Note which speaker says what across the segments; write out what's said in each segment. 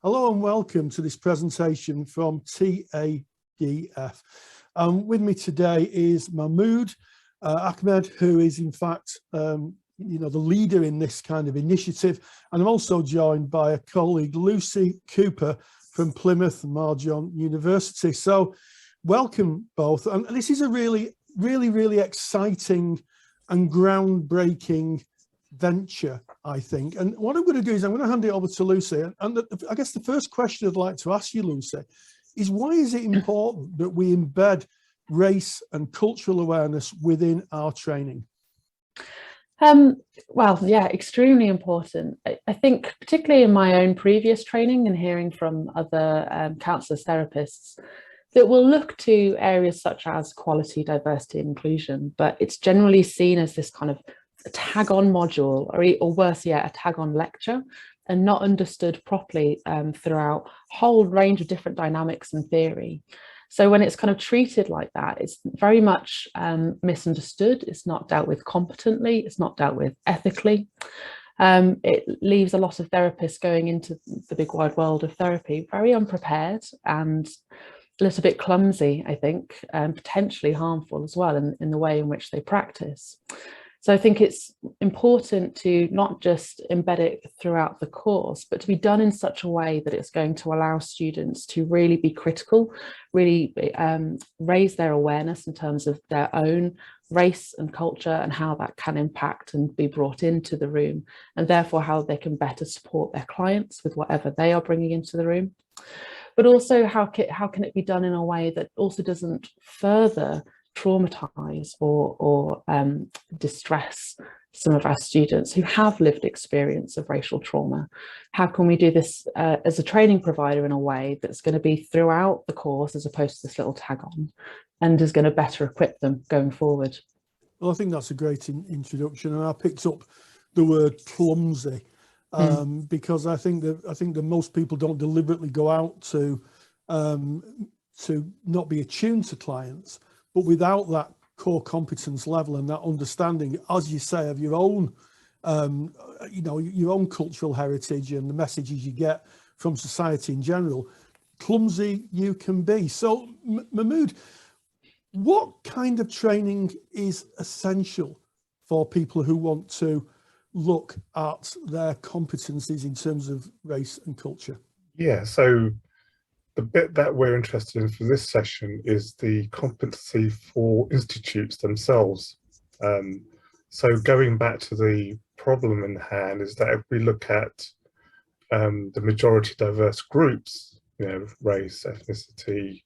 Speaker 1: Hello and welcome to this presentation from TADF. With me today is Mamood Ahmad, who is in fact the leader in this kind of initiative, and I'm also joined by a colleague, Lucy Cooper from Plymouth Marjon University. So welcome both, and this is a really exciting and groundbreaking venture, I think. And what I'm going to do is I'm going to hand it over to Lucy, and I guess the first question I'd like to ask you, Lucy, is why is it important that we embed race and cultural awareness within our training?
Speaker 2: Well, yeah, extremely important. I think particularly in my own previous training and hearing from other counsellors, therapists, that will look to areas such as quality, diversity, and inclusion, but it's generally seen as this kind of a tag-on module, or worse yet, a tag-on lecture, and not understood properly throughout a whole range of different dynamics and theory. So when it's kind of treated like that, it's very much misunderstood. It's not dealt with competently. It's not dealt with ethically. It leaves a lot of therapists going into the big wide world of therapy very unprepared and a little bit clumsy, I think, and potentially harmful as well in the way in which they practice. So I think it's important to not just embed it throughout the course, but to be done in such a way that it's going to allow students to really be critical, really raise their awareness in terms of their own race and culture and how that can impact and be brought into the room, and therefore how they can better support their clients with whatever they are bringing into the room. But also how can it be done in a way that also doesn't further traumatize or distress some of our students who have lived experience of racial trauma? How can we do this as a training provider in a way that's going to be throughout the course as opposed to this little tag on, and is going to better equip them going forward? Well,
Speaker 1: I think that's a great introduction, and I picked up the word clumsy because I think that most people don't deliberately go out to not be attuned to clients, but without that core competence level and that understanding, as you say, of your own, your own cultural heritage and the messages you get from society in general, clumsy you can be. So, Mamood, what kind of training is essential for people who want to look at their competencies in terms of race and culture?
Speaker 3: Yeah, so the bit that we're interested in for this session is the competency for institutes themselves. So going back to the problem in hand is that if we look at the majority diverse groups, race, ethnicity,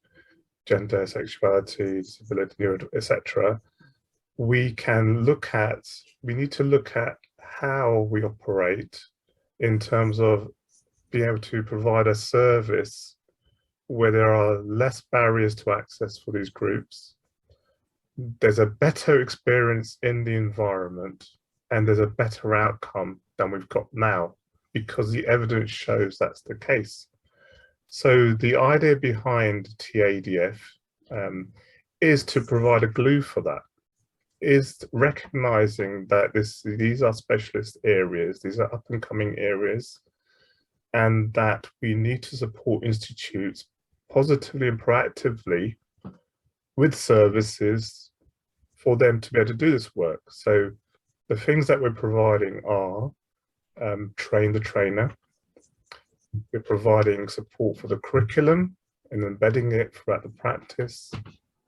Speaker 3: gender, sexuality, disability, etc., we need to look at how we operate in terms of being able to provide a service where there are less barriers to access for these groups, there's a better experience in the environment, and there's a better outcome than we've got now, because the evidence shows that's the case. So the idea behind TADF is to provide a glue for that, is recognizing that these are specialist areas, these are up-and-coming areas, and that we need to support institutes positively and proactively with services for them to be able to do this work. So the things that we're providing are train the trainer. We're providing support for the curriculum and embedding it throughout the practice.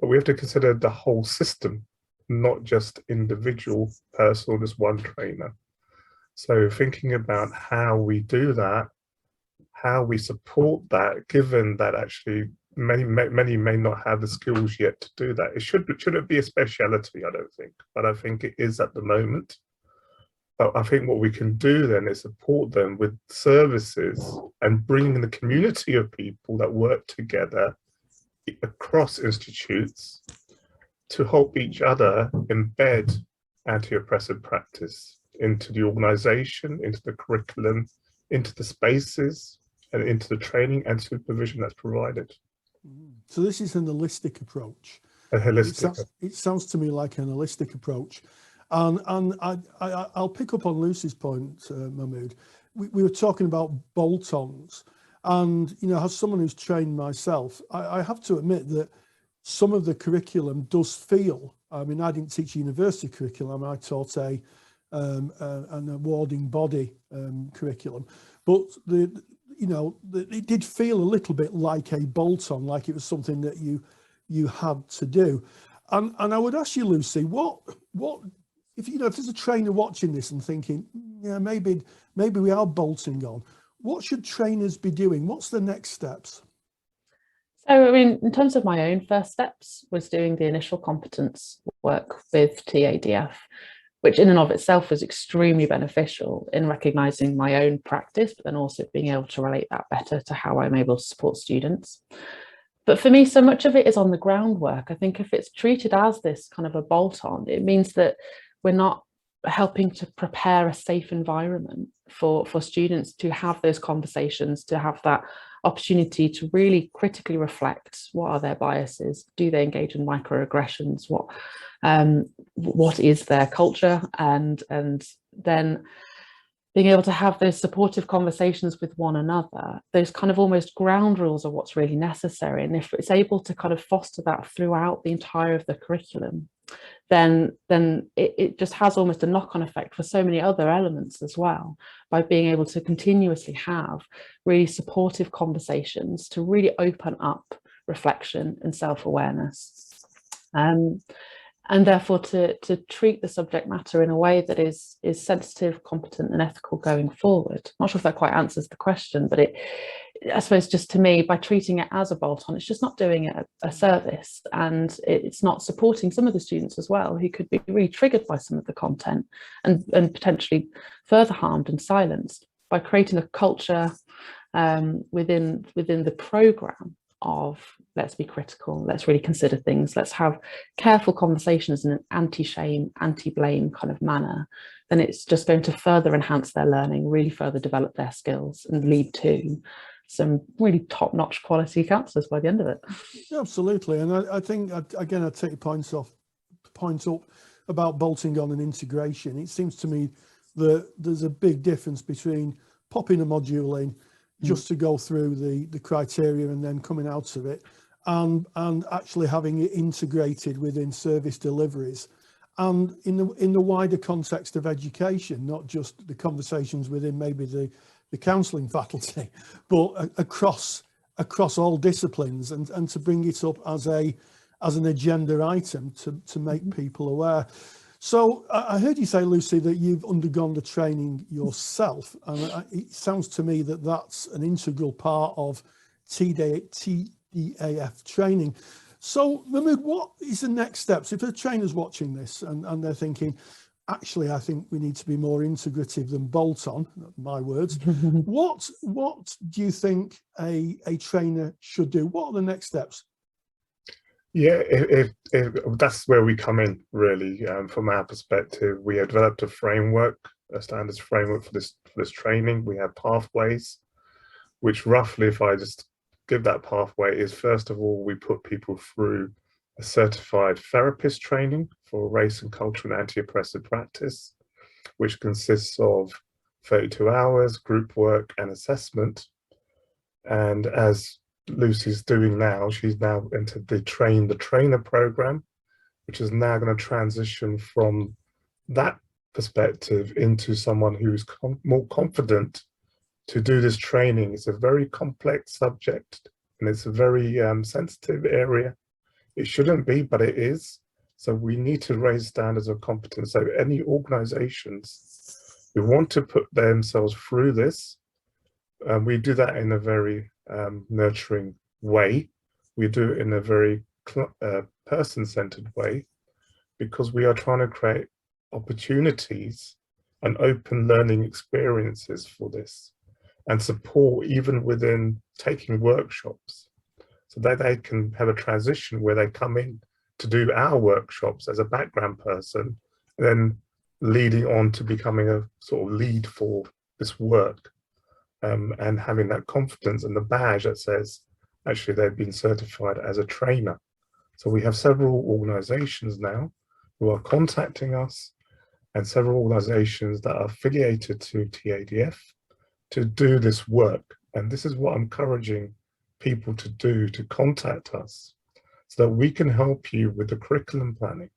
Speaker 3: But we have to consider the whole system, not just individual, personal, just one trainer. So thinking about how we do that, how we support that, given that actually many may not have the skills yet to do that. It shouldn't be a speciality, I don't think, but I think it is at the moment. But I think what we can do then is support them with services and bringing the community of people that work together across institutes to help each other embed anti-oppressive practice into the organization, into the curriculum, into the spaces, and into the training and supervision that's provided.
Speaker 1: So this is an holistic approach.
Speaker 3: A holistic.
Speaker 1: It sounds to me like an holistic approach. And I'll pick up on Lucy's point, Mamood. We were talking about bolt-ons, And, you know, as someone who's trained myself, I have to admit that some of the curriculum does feel, I mean, I didn't teach university curriculum, I taught an awarding body curriculum, but it did feel a little bit like a bolt-on, like it was something that you had to do. And I would ask you, Lucy, what if there's a trainer watching this and thinking, yeah, maybe we are bolting on, what should trainers be doing? What's the next steps?
Speaker 2: So, I mean, in terms of my own first steps was doing the initial competence work with TADF, which in and of itself was extremely beneficial in recognizing my own practice, but then also being able to relate that better to how I'm able to support students. But for me, so much of it is on the groundwork. I think if it's treated as this kind of a bolt-on, it means that we're not helping to prepare a safe environment for students to have those conversations, to have that opportunity to really critically reflect what are their biases, do they engage in microaggressions, what is their culture, and then being able to have those supportive conversations with one another. Those kind of almost ground rules are what's really necessary. And if it's able to kind of foster that throughout the entire of the curriculum, then it just has almost a knock-on effect for so many other elements as well, by being able to continuously have really supportive conversations to really open up reflection and self-awareness. And therefore to treat the subject matter in a way that is sensitive, competent and ethical going forward. I'm not sure if that quite answers the question, but I suppose just to me, by treating it as a bolt-on, it's just not doing it a service, and it's not supporting some of the students as well who could be really triggered by some of the content and potentially further harmed and silenced, by creating a culture within the programme of let's be critical, let's really consider things, let's have careful conversations in an anti-shame, anti-blame kind of manner. Then it's just going to further enhance their learning, really further develop their skills and lead to some really top-notch quality counsellors by the end of it.
Speaker 1: Yeah, absolutely. And I think, again, I take your point up about bolting on and integration. It seems to me that there's a big difference between popping a module in just to go through the criteria and then coming out of it, and actually having it integrated within service deliveries and in the wider context of education, not just the conversations within maybe the counselling faculty, but across all disciplines, and to bring it up as an agenda item to make people aware. So I heard you say, Lucy, that you've undergone the training yourself, and it sounds to me that that's an integral part of TADF training. So Mamood, what is the next steps? If a trainer's watching this and they're thinking, actually, I think we need to be more integrative than bolt-on, my words, what do you think a trainer should do? What are the next steps?
Speaker 3: Yeah, if that's where we come in, really. From our perspective, we have developed a framework, a standards framework for this training. We have pathways, which roughly, if I just give that pathway, is first of all, we put people through a certified therapist training for race and culture and anti-oppressive practice, which consists of 32 hours, group work and assessment. And as Lucy's doing now, she's now entered the train the trainer program, which is now going to transition from that perspective into someone who's more confident to do this training. It's a very complex subject and it's a very sensitive area. It shouldn't be, but it is. So we need to raise standards of competence. So any organizations who want to put themselves through this, we do that in a very nurturing way. We do it in a very person-centered way, because we are trying to create opportunities and open learning experiences for this, and support even within taking workshops, so that they can have a transition where they come in to do our workshops as a background person, and then leading on to becoming a sort of lead for this work. And having that confidence and the badge that says, actually, they've been certified as a trainer. So we have several organizations now who are contacting us, and several organizations that are affiliated to TADF to do this work. And this is what I'm encouraging people to do, to contact us so that we can help you with the curriculum planning.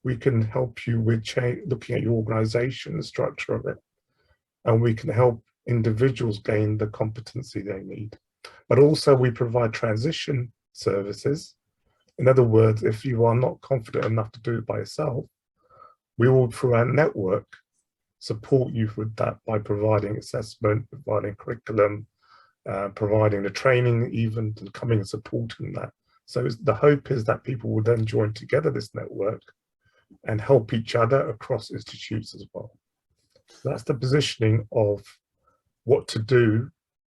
Speaker 3: We can help you with looking at your organization, the structure of it, and we can help individuals gain the competency they need. But also we provide transition services. In other words, if you are not confident enough to do it by yourself, we will, through our network, support you with that by providing assessment, providing curriculum, providing the training, even and coming and supporting that. So the hope is that people will then join together this network and help each other across institutes as well. So that's the positioning of what to do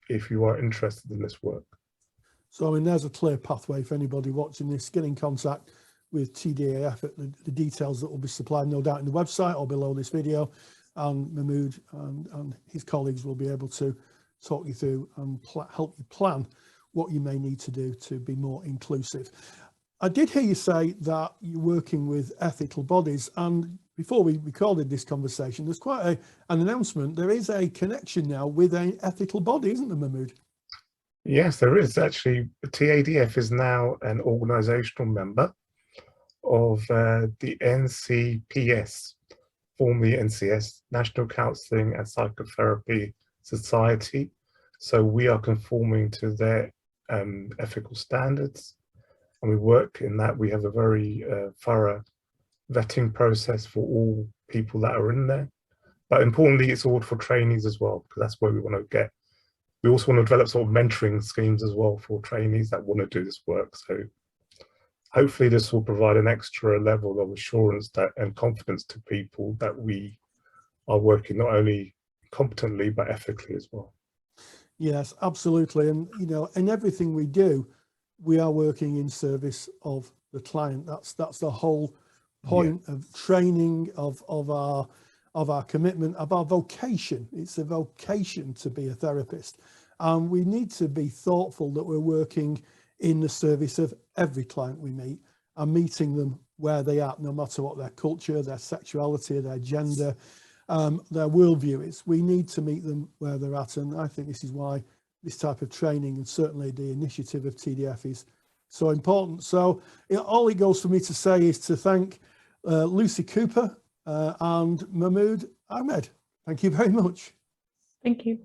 Speaker 3: if you are interested in this work.
Speaker 1: So I mean, there's a clear pathway for anybody watching this. Get in contact with TDAF at the details that will be supplied no doubt in the website or below this video, and Mamood and his colleagues will be able to talk you through and help you plan what you may need to do to be more inclusive. I did hear you say that you're working with ethical bodies, and before we recorded this conversation, there's quite an announcement. There is a connection now with an ethical body, isn't there, Mamood?
Speaker 3: Yes, there is actually. TADF is now an organisational member of the NCPS, formerly NCS, National Counselling and Psychotherapy Society. So we are conforming to their ethical standards, and we work in that. We have a very thorough vetting process for all people that are in there. But importantly, it's all for trainees as well, because that's where we want to get. We also want to develop sort of mentoring schemes as well for trainees that want to do this work. So hopefully this will provide an extra level of assurance and confidence to people that we are working not only competently, but ethically as well.
Speaker 1: Yes, absolutely. And, you know, in everything we do, we are working in service of the client. That's the whole point of training, of our commitment, of our vocation. It's a vocation to be a therapist. And we need to be thoughtful that we're working in the service of every client we meet and meeting them where they are, no matter what their culture, their sexuality, their gender, their worldview is. We need to meet them where they're at. And I think this is why this type of training, and certainly the initiative of TDF, is so important. So all it goes for me to say is to thank Lucy Cooper and Mamood Ahmad. Thank you very much.
Speaker 2: Thank you.